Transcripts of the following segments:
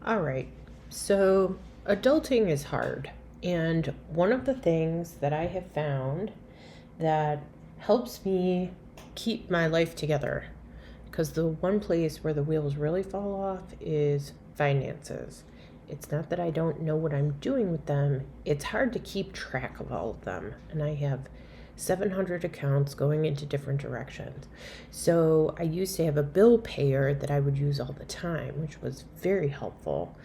All right. So, adulting is hard. And one of the things that I have found that helps me keep my life together, because the one place where the wheels really fall off is finances. It's not that I don't know what I'm doing with them, it's hard to keep track of all of them. And I have 700 accounts going into different directions. So I used to have a bill payer that I would use all the time, which was very helpful.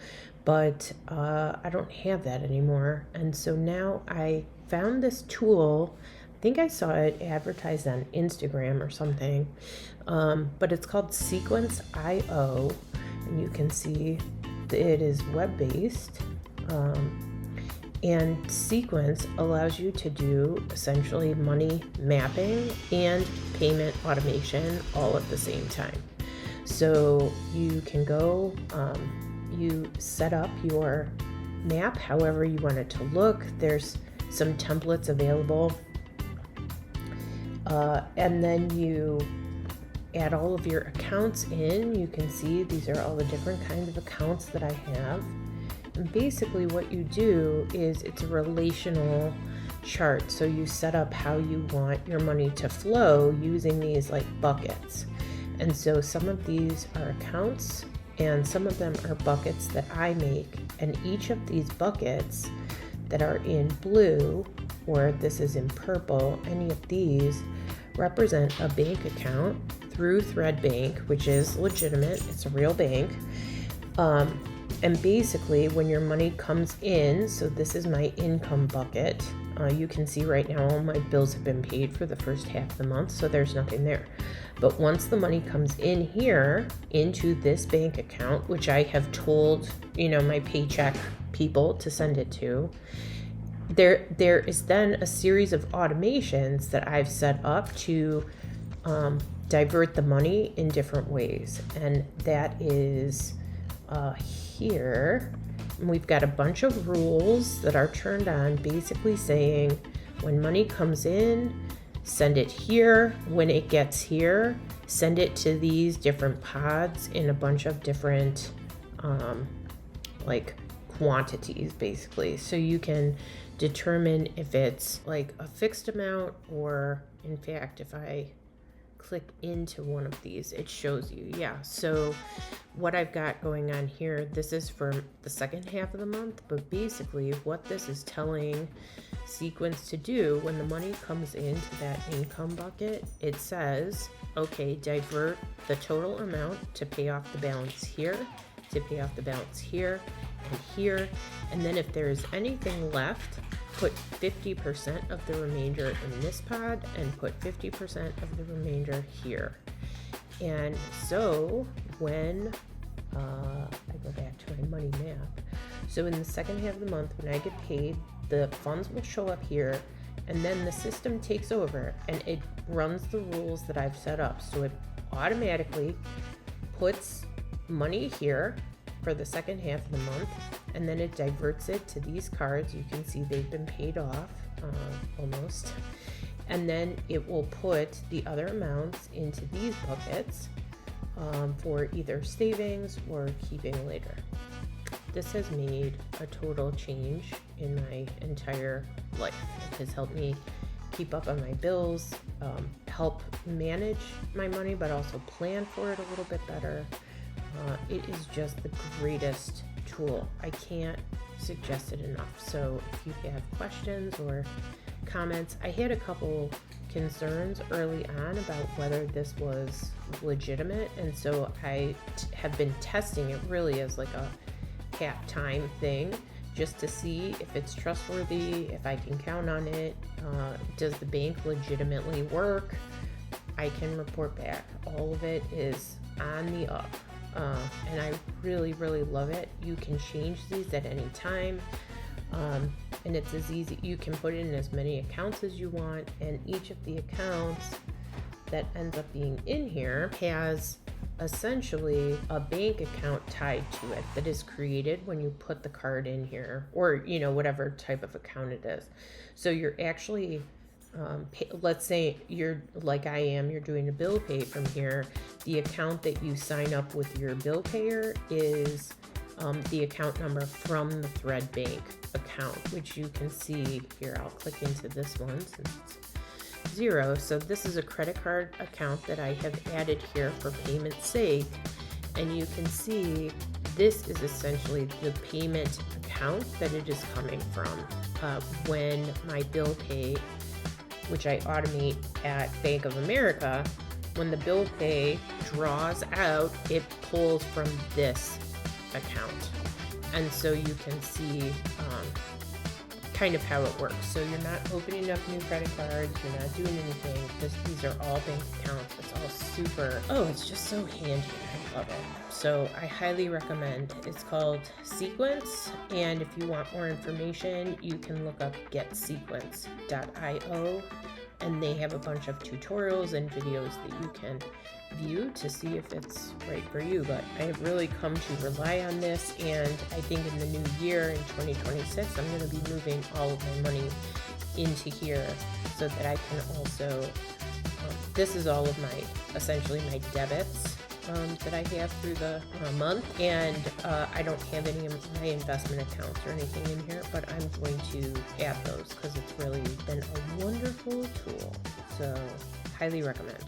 But I don't have that anymore. And so now I found this tool. I think I saw it advertised on Instagram or something, but it's called Sequence IO, and you can see it is web based. And Sequence allows you to do essentially money mapping and payment automation all at the same time. So you can go, you set up your map however you want it to look. There's some templates available. And then you add all of your accounts in. You can see these are all the different kinds of accounts that I have. And basically what you do is it's a relational chart. So you set up how you want your money to flow using these like buckets. And so some of these are accounts and some of them are buckets that I make. And each of these buckets that are in blue, or this is in purple, any of these represent a bank account through Thread Bank, which is legitimate. It's a real bank. And basically when your money comes in, so this is my income bucket. You can see right now all my bills have been paid for the first half of the month, so there's nothing there. But once the money comes in here into this bank account, which I have told, my paycheck people to send it to, there is then a series of automations that I've set up to divert the money in different ways. And that is here. And we've got a bunch of rules that are turned on, basically saying when money comes in, send it here. When it gets here, send it to these different pods in a bunch of different like quantities, basically. So you can determine if it's like a fixed amount, or in fact, if I click into one of these, it shows you. Yeah, so what I've got going on here, this is for the second half of the month, but basically what this is telling Sequence to do when the money comes into that income bucket, it says, okay, divert the total amount to pay off the balance here, to pay off the balance here and here, and then if there's anything left, put 50% of the remainder in this pod and put 50% of the remainder here. And so when I go back to my money map, so in the second half of the month when I get paid, the funds will show up here, and then the system takes over and it runs the rules that I've set up. So it automatically puts money here for the second half of the month, and then it diverts it to these cards. You can see they've been paid off almost, and then it will put the other amounts into these buckets for either savings or keeping later. This has made a total change in my entire life. It has helped me keep up on my bills, help manage my money, but also plan for it a little bit better. It is just the greatest tool. I can't suggest it enough. So if you have questions or comments, I had a couple concerns early on about whether this was legitimate, and so I have been testing it really as like a cap time thing, just to see if it's trustworthy, if I can count on it, does the bank legitimately work. I can report back. All of it is on the up. And I really, really love it. You can change these at any time. And it's as easy, you can put in as many accounts as you want, and each of the accounts that ends up being in here has essentially a bank account tied to it that is created when you put the card in here, or whatever type of account it is. So you're actually let's say you're like I am, you're doing a bill pay from here. The account that you sign up with your bill payer is the account number from the Thread Bank account, which you can see here. I'll click into this one since it's 0. So this is a credit card account that I have added here for payment's sake. And you can see this is essentially the payment account that it is coming from. When my bill pay, which I automate at Bank of America, when the bill pay draws out, it pulls from this account. And so you can see kind of how it works. So you're not opening up new credit cards, you're not doing anything. These are all bank accounts. It's all super, it's just so handy. I love it. So I highly recommend. It's called Sequence, and if you want more information, you can look up getsequence.io, and they have a bunch of tutorials and videos that you can view to see if it's right for you. But I have really come to rely on this, and I think in the new year in 2026 I'm going to be moving all of my money into here so that I can also this is all of my essentially my debits that I have through the month, and I don't have any of my investment accounts or anything in here, but I'm going to add those because it's really been a wonderful tool. So highly recommend.